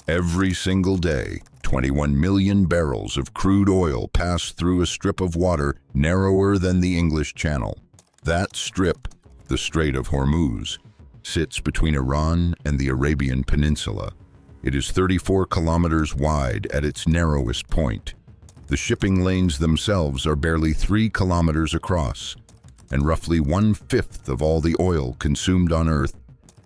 Every single day, 21 million barrels of crude oil pass through a strip of water narrower than the English Channel. That strip, the Strait of Hormuz, sits between Iran and the Arabian Peninsula. It is 34 kilometers wide at its narrowest point. The shipping lanes themselves are barely 3 kilometers across, and roughly 1/5 of all the oil consumed on Earth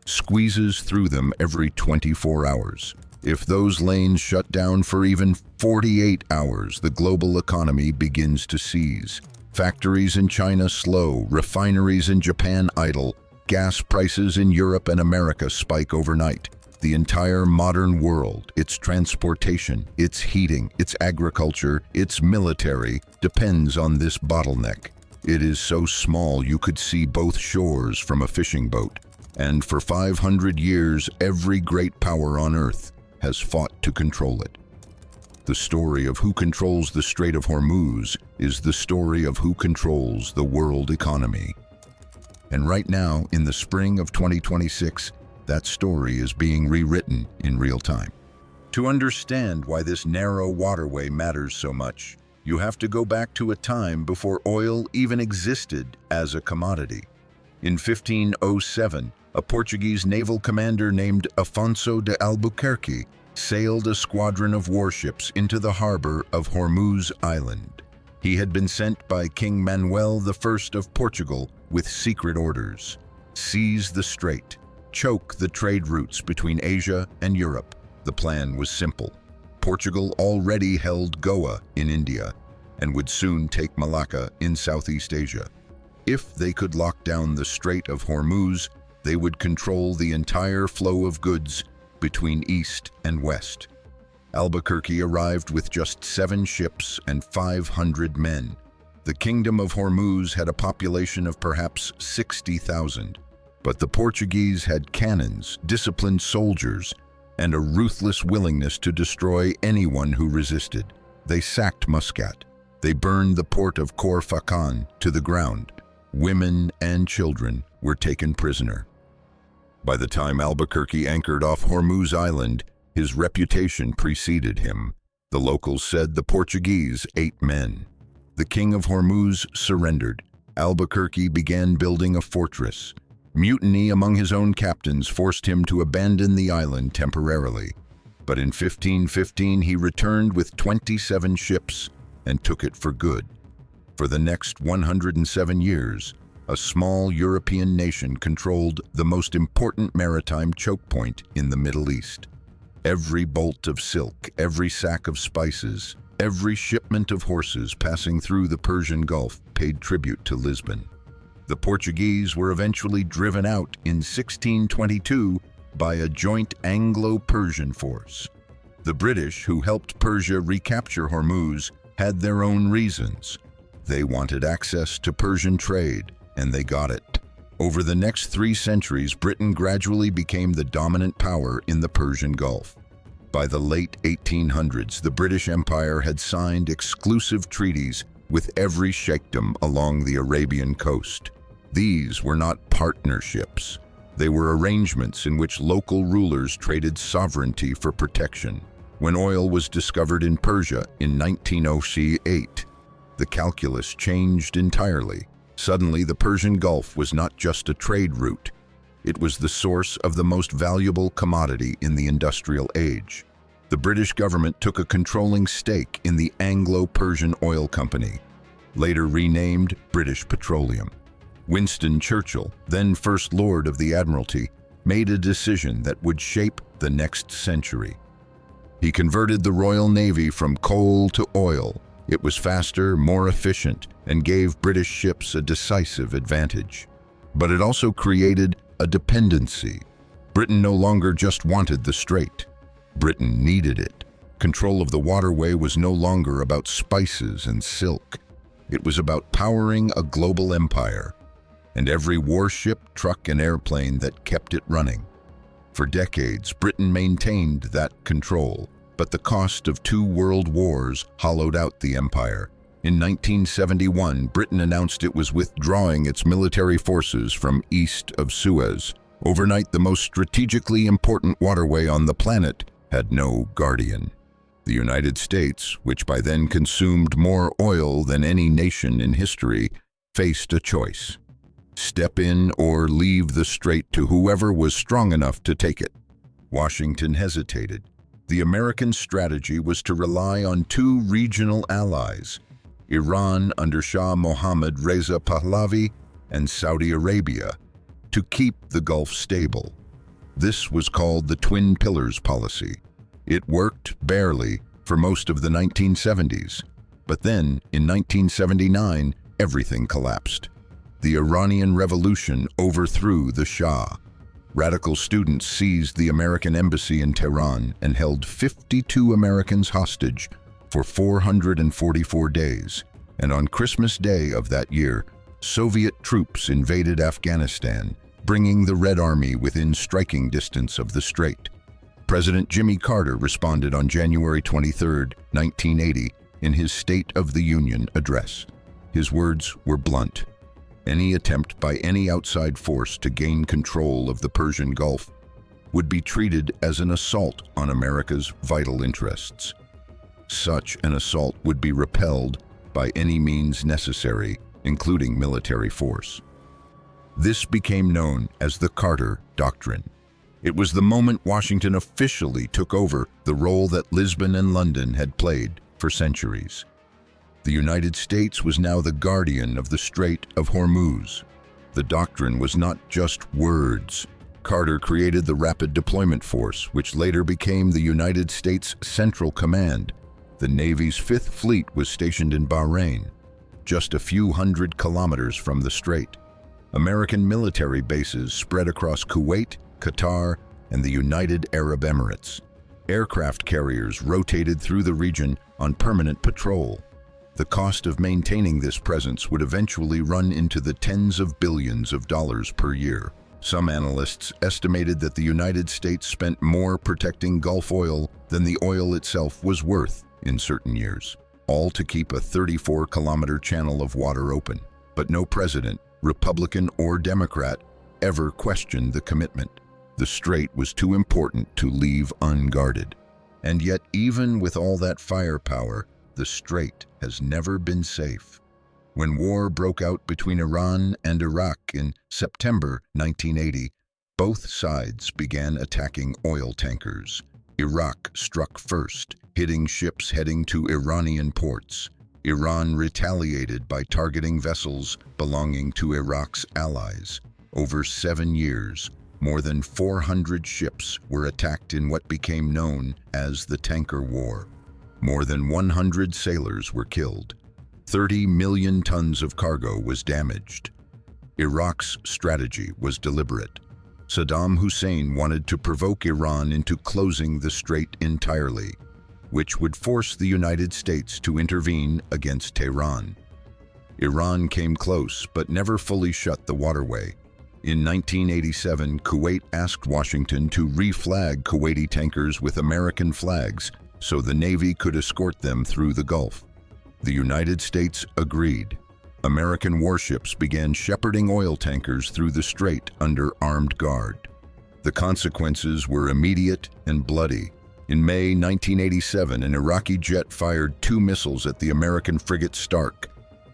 squeezes through them every 24 hours. If those lanes shut down for even 48 hours, the global economy begins to seize. Factories in China slow, refineries in Japan idle, gas prices in Europe and America spike overnight. The entire modern world, its transportation, its heating, its agriculture, its military, depends on this bottleneck. It is so small you could see both shores from a fishing boat. And for 500 years, every great power on Earth has fought to control it. The story of who controls the Strait of Hormuz is the story of who controls the world economy. And right now, in the spring of 2026, that story is being rewritten in real time. To understand why this narrow waterway matters so much, you have to go back to a time before oil even existed as a commodity. In 1507, a Portuguese naval commander named Afonso de Albuquerque sailed a squadron of warships into the harbor of Hormuz Island. He had been sent by King Manuel I of Portugal with secret orders: seize the strait, choke the trade routes between Asia and Europe. The plan was simple. Portugal already held Goa in India and would soon take Malacca in Southeast Asia. If they could lock down the Strait of Hormuz, they would control the entire flow of goods between east and west. Albuquerque arrived with just 7 ships and 500 men. The Kingdom of Hormuz had a population of perhaps 60,000, but the Portuguese had cannons, disciplined soldiers, and a ruthless willingness to destroy anyone who resisted. They sacked Muscat. They burned the port of Cor Fakan to the ground. Women and children were taken prisoner. By the time Albuquerque anchored off Hormuz Island, his reputation preceded him. The locals said the Portuguese ate men. The king of Hormuz surrendered. Albuquerque began building a fortress. Mutiny among his own captains forced him to abandon the island temporarily. But in 1515, he returned with 27 ships and took it for good. For the next 107 years, a small European nation controlled the most important maritime chokepoint in the Middle East. Every bolt of silk, every sack of spices, every shipment of horses passing through the Persian Gulf paid tribute to Lisbon. The Portuguese were eventually driven out in 1622 by a joint Anglo-Persian force. The British, who helped Persia recapture Hormuz, had their own reasons. They wanted access to Persian trade, and they got it. Over the next 3 centuries, Britain gradually became the dominant power in the Persian Gulf. By the late 1800s, the British Empire had signed exclusive treaties with every sheikhdom along the Arabian coast. These were not partnerships. They were arrangements in which local rulers traded sovereignty for protection. When oil was discovered in Persia in 1908, the calculus changed entirely. Suddenly, the Persian Gulf was not just a trade route. It was the source of the most valuable commodity in the industrial age. The British government took a controlling stake in the Anglo-Persian Oil Company, later renamed British Petroleum. Winston Churchill, then First Lord of the Admiralty, made a decision that would shape the next century. He converted the Royal Navy from coal to oil. It was faster, more efficient, and gave British ships a decisive advantage. But it also created a dependency. Britain no longer just wanted the strait. Britain needed it. Control of the waterway was no longer about spices and silk. It was about powering a global empire, and every warship, truck, and airplane that kept it running. For decades, Britain maintained that control, but the cost of 2 world wars hollowed out the empire. In 1971, Britain announced it was withdrawing its military forces from east of Suez. Overnight, the most strategically important waterway on the planet had no guardian. The United States, which by then consumed more oil than any nation in history, faced a choice: step in or leave the strait to whoever was strong enough to take it. Washington hesitated. The American strategy was to rely on two regional allies: Iran under Shah Mohammad Reza Pahlavi and Saudi Arabia, to keep the Gulf stable. This was called the Twin Pillars policy. It worked barely for most of the 1970s, but then, in 1979, everything collapsed. The Iranian Revolution overthrew the Shah. Radical students seized the American embassy in Tehran and held 52 Americans hostage for 444 days. And on Christmas Day of that year, Soviet troops invaded Afghanistan, bringing the Red Army within striking distance of the strait. President Jimmy Carter responded on January 23, 1980, in his State of the Union address. His words were blunt. Any attempt by any outside force to gain control of the Persian Gulf would be treated as an assault on America's vital interests. Such an assault would be repelled by any means necessary, including military force. This became known as the Carter Doctrine. It was the moment Washington officially took over the role that Lisbon and London had played for centuries. The United States was now the guardian of the Strait of Hormuz. The doctrine was not just words. Carter created the Rapid Deployment Force, which later became the United States Central Command. The Navy's Fifth Fleet was stationed in Bahrain, just a few hundred kilometers from the strait. American military bases spread across Kuwait, Qatar, and the United Arab Emirates. Aircraft carriers rotated through the region on permanent patrol. The cost of maintaining this presence would eventually run into the tens of billions of dollars per year. Some analysts estimated that the United States spent more protecting Gulf oil than the oil itself was worth in certain years, all to keep a 34-kilometer channel of water open. But no president, Republican or Democrat, ever questioned the commitment. The strait was too important to leave unguarded. And yet, even with all that firepower, the strait has never been safe. When war broke out between Iran and Iraq in September 1980, both sides began attacking oil tankers. Iraq struck first, hitting ships heading to Iranian ports. Iran retaliated by targeting vessels belonging to Iraq's allies. Over 7 years, more than 400 ships were attacked in what became known as the Tanker War. More than 100 sailors were killed. 30 million tons of cargo was damaged. Iraq's strategy was deliberate. Saddam Hussein wanted to provoke Iran into closing the strait entirely, which would force the United States to intervene against Tehran. Iran came close but never fully shut the waterway. In 1987, Kuwait asked Washington to reflag Kuwaiti tankers with American flags so the Navy could escort them through the Gulf. The United States agreed. American warships began shepherding oil tankers through the strait under armed guard. The consequences were immediate and bloody. In May 1987, an Iraqi jet fired 2 missiles at the American frigate Stark.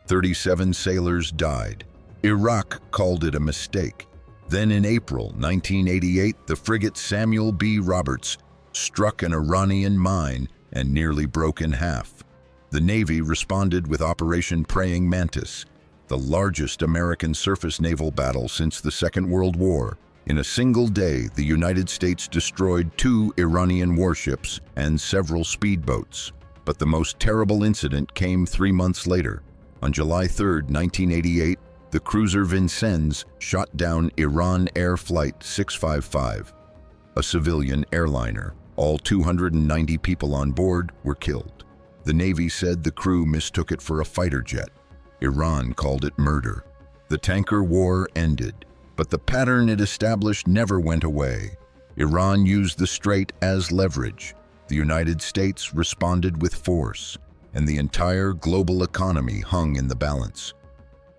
37 sailors died. Iraq called it a mistake. Then in April 1988, the frigate Samuel B. Roberts struck an Iranian mine and nearly broke in half. The Navy responded with Operation Praying Mantis, the largest American surface naval battle since the Second World War. In a single day, the United States destroyed 2 Iranian warships and several speedboats. But the most terrible incident came 3 months later. On July 3, 1988, the cruiser Vincennes shot down Iran Air Flight 655, a civilian airliner. All 290 people on board were killed. The Navy said the crew mistook it for a fighter jet. Iran called it murder. The tanker war ended, but the pattern it established never went away. Iran used the strait as leverage. The United States responded with force, and the entire global economy hung in the balance.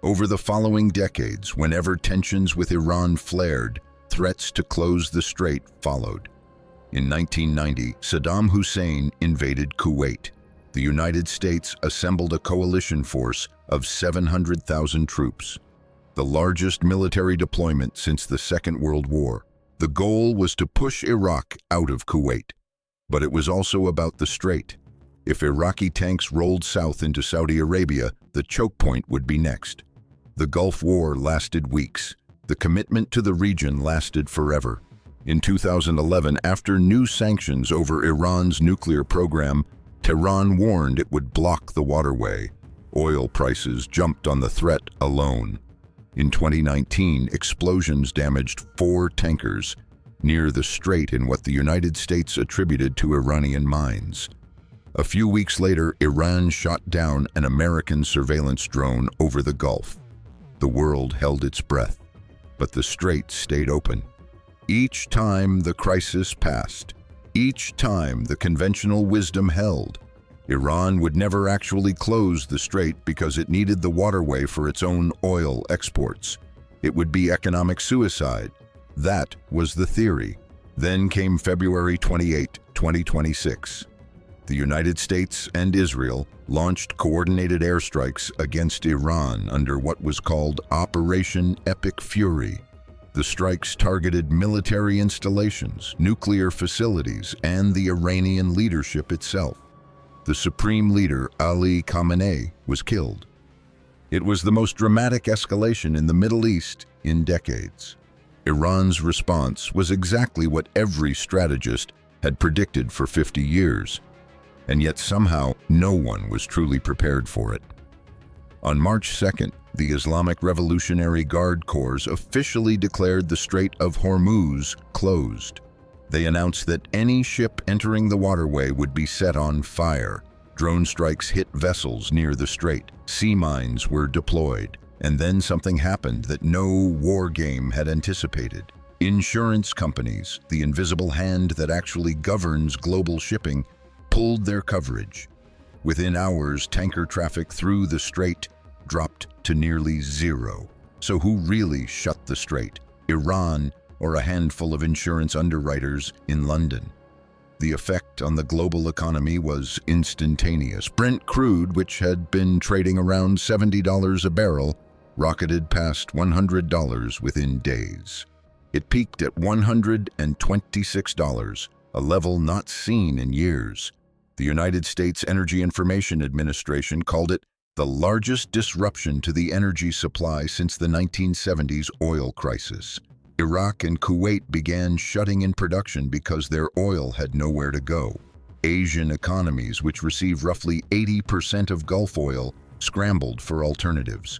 Over the following decades, whenever tensions with Iran flared, threats to close the strait followed. In 1990, Saddam Hussein invaded Kuwait. The United States assembled a coalition force of 700,000 troops, the largest military deployment since the Second World War. The goal was to push Iraq out of Kuwait, but it was also about the Strait. If Iraqi tanks rolled south into Saudi Arabia, the chokepoint would be next. The Gulf War lasted weeks. The commitment to the region lasted forever. In 2011, after new sanctions over Iran's nuclear program, Tehran warned it would block the waterway. Oil prices jumped on the threat alone. In 2019, explosions damaged 4 tankers near the strait in what the United States attributed to Iranian mines. A few weeks later, Iran shot down an American surveillance drone over the Gulf. The world held its breath, but the strait stayed open. Each time the crisis passed, each time the conventional wisdom held. Iran would never actually close the strait because it needed the waterway for its own oil exports. It would be economic suicide. That was the theory. Then came February 28, 2026. The United States and Israel launched coordinated airstrikes against Iran under what was called Operation Epic Fury. The strikes targeted military installations, nuclear facilities, and the Iranian leadership itself. The supreme leader, Ali Khamenei, was killed. It was the most dramatic escalation in the Middle East in decades. Iran's response was exactly what every strategist had predicted for 50 years, and yet somehow no one was truly prepared for it. On March 2nd, the Islamic Revolutionary Guard Corps officially declared the Strait of Hormuz closed. They announced that any ship entering the waterway would be set on fire. Drone strikes hit vessels near the strait. Sea mines were deployed. And then something happened that no war game had anticipated. Insurance companies, the invisible hand that actually governs global shipping, pulled their coverage. Within hours, tanker traffic through the strait dropped to nearly zero. So who really shut the strait? Iran or a handful of insurance underwriters in London? The effect on the global economy was instantaneous. Brent crude, which had been trading around $70 a barrel, rocketed past $100 within days. It peaked at $126, a level not seen in years. The United States Energy Information Administration called it the largest disruption to the energy supply since the 1970s oil crisis. Iraq and Kuwait began shutting in production because their oil had nowhere to go. Asian economies, which receive roughly 80% of Gulf oil, scrambled for alternatives.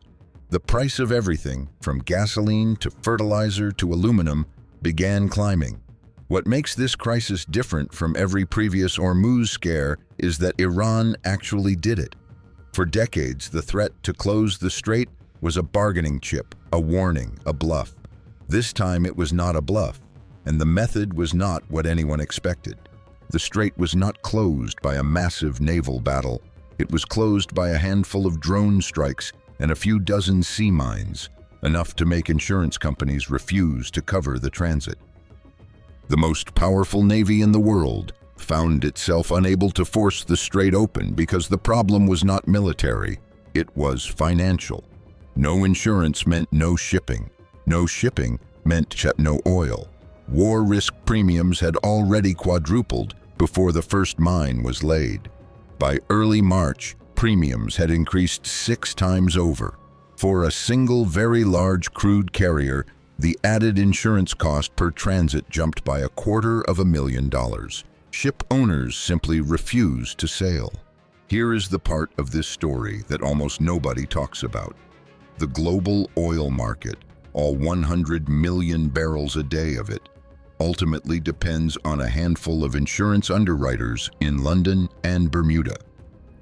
The price of everything, from gasoline to fertilizer to aluminum, began climbing. What makes this crisis different from every previous Hormuz scare is that Iran actually did it. For decades, the threat to close the strait was a bargaining chip, a warning, a bluff. This time it was not a bluff, and the method was not what anyone expected. The strait was not closed by a massive naval battle. It was closed by a handful of drone strikes and a few dozen sea mines, enough to make insurance companies refuse to cover the transit. The most powerful navy in the world found itself unable to force the strait open because the problem was not military, it was financial. No insurance meant no shipping. No shipping meant no oil. War risk premiums had already quadrupled before the first mine was laid. By early March, premiums had increased 6 times over. For a single very large crude carrier, the added insurance cost per transit jumped by $250,000. Ship owners simply refused to sail. Here is the part of this story that almost nobody talks about. The global oil market, all 100 million barrels a day of it, ultimately depends on a handful of insurance underwriters in London and Bermuda.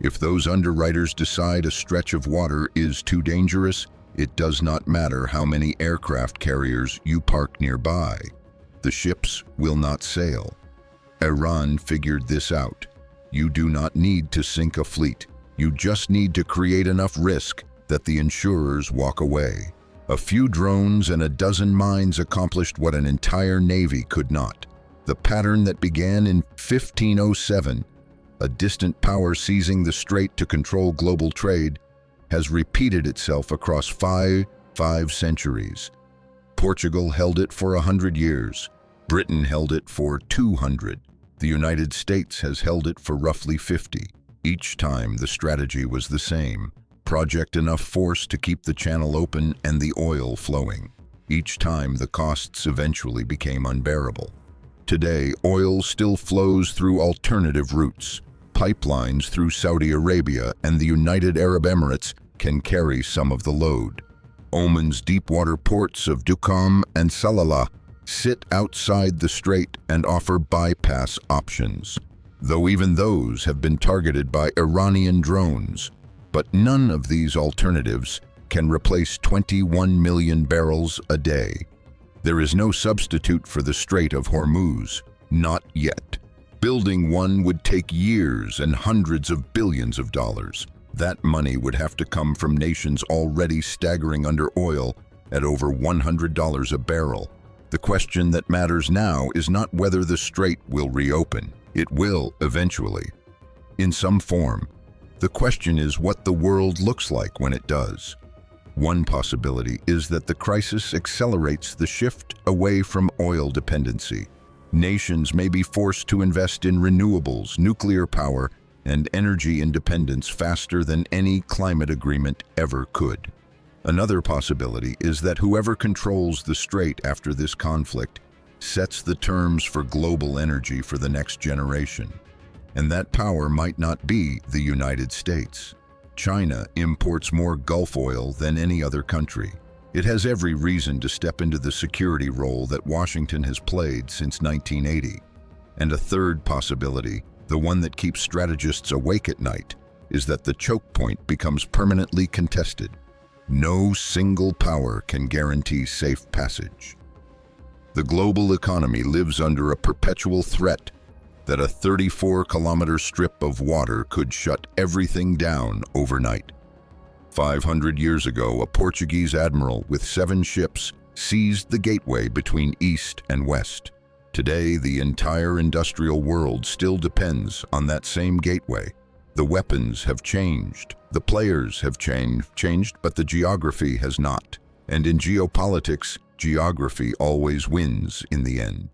If those underwriters decide a stretch of water is too dangerous, it does not matter how many aircraft carriers you park nearby. The ships will not sail. Iran figured this out. You do not need to sink a fleet. You just need to create enough risk that the insurers walk away. A few drones and a dozen mines accomplished what an entire navy could not. The pattern that began in 1507, a distant power seizing the strait to control global trade, has repeated itself across five centuries. Portugal held it for 100 years. Britain held it for 200. The United States has held it for roughly 50. Each time the strategy was the same: project enough force to keep the channel open and the oil flowing. Each time the costs eventually became unbearable. Today, oil still flows through alternative routes. Pipelines through Saudi Arabia and the United Arab Emirates can carry some of the load. Oman's deepwater ports of Duqm and Salalah sit outside the strait and offer bypass options, though even those have been targeted by Iranian drones. But none of these alternatives can replace 21 million barrels a day. There is no substitute for the Strait of Hormuz, not yet. Building one would take years and hundreds of billions of dollars. That money would have to come from nations already staggering under oil at over $100 a barrel. The question that matters now is not whether the strait will reopen. It will eventually, in some form. The question is what the world looks like when it does. One possibility is that the crisis accelerates the shift away from oil dependency. Nations may be forced to invest in renewables, nuclear power, and energy independence faster than any climate agreement ever could. Another possibility is that whoever controls the strait after this conflict sets the terms for global energy for the next generation. And that power might not be the United States. China imports more Gulf oil than any other country. It has every reason to step into the security role that Washington has played since 1980. And a third possibility, the one that keeps strategists awake at night, is that the choke point becomes permanently contested. No single power can guarantee safe passage. The global economy lives under a perpetual threat that a 34-kilometer strip of water could shut everything down overnight. 500 years ago, a Portuguese admiral with 7 ships seized the gateway between east and west. Today, the entire industrial world still depends on that same gateway. The weapons have changed, the players have changed, but the geography has not. And in geopolitics, geography always wins in the end.